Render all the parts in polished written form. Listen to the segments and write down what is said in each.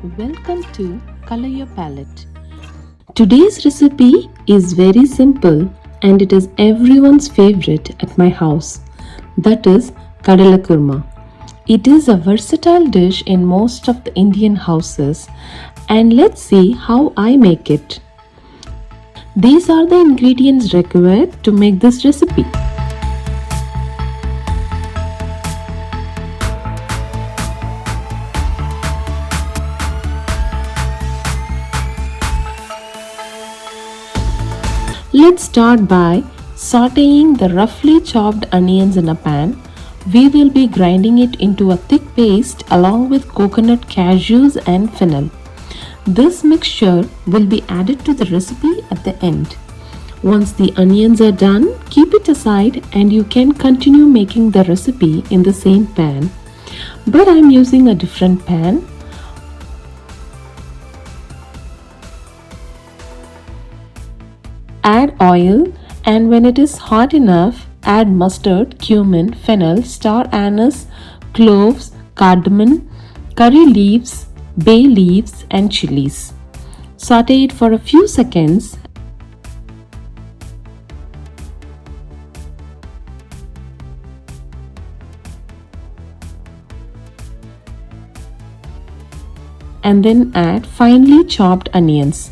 Welcome to Color Your Palette. Today's recipe is very simple and it is everyone's favorite at my house. That is Kadala Kurma. It is a versatile dish in most of the Indian houses, and let's see how I make it. These are the ingredients required to make this recipe. Let's start by sauteing the roughly chopped onions in a pan. We will be grinding it into a thick paste along with coconut, cashews and fennel. This mixture will be added to the recipe at the end. Once the onions are done, keep it aside and you can continue making the recipe in the same pan. But I am using a different pan. Add oil, and when it is hot enough, add mustard, cumin, fennel, star anise, cloves, cardamom, curry leaves, bay leaves and chilies. Saute it for a few seconds. And then add finely chopped onions.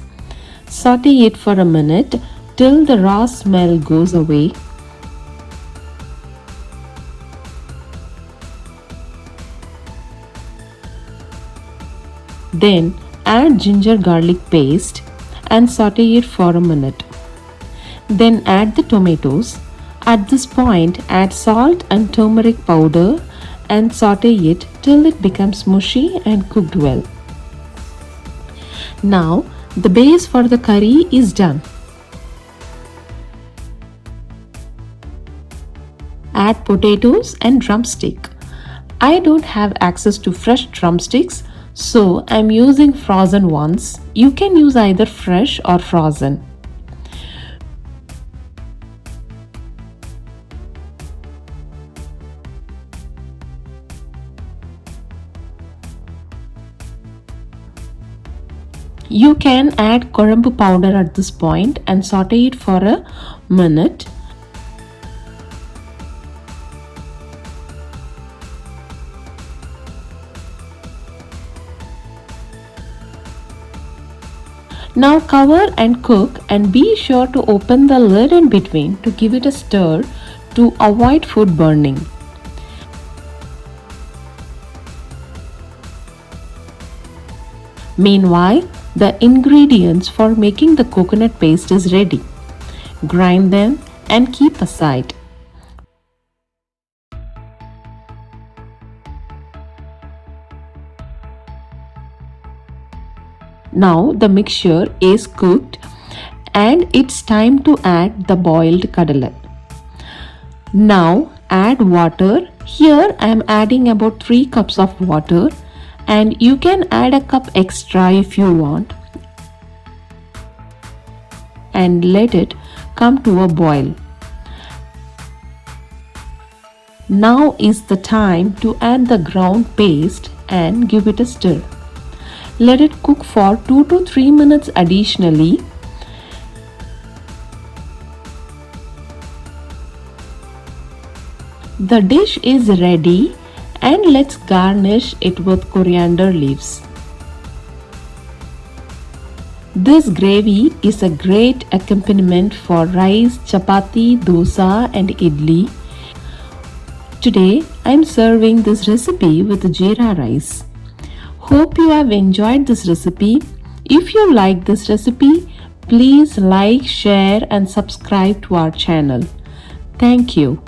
Saute it for a minute till the raw smell goes away. Then add ginger garlic paste and saute it for a minute. Then add the tomatoes. At this point, add salt and turmeric powder and saute it till it becomes mushy and cooked well. Now, the base for the curry is done. Add potatoes and drumstick. I don't have access to fresh drumsticks, so I'm using frozen ones. You can use either fresh or frozen. You can add korambu powder at this point and saute it for a minute. Now cover and cook, and be sure to open the lid in between to give it a stir to avoid food burning. Meanwhile, the ingredients for making the coconut paste is ready. Grind them and keep aside. Now the mixture is cooked and it's time to add the boiled kadala. Now add water. Here I am adding about 3 cups of water, and you can add a cup extra if you want, and let it come to a boil. Now is the time to add the ground paste and give it a stir. Let it cook for 2 to 3 minutes additionally. The dish is ready, and let's garnish it with coriander leaves. This gravy is a great accompaniment for rice, chapati, dosa and idli. Today I am serving this recipe with jeera rice. Hope you have enjoyed this recipe. If you like this recipe, please like, share and subscribe to our channel. Thank you.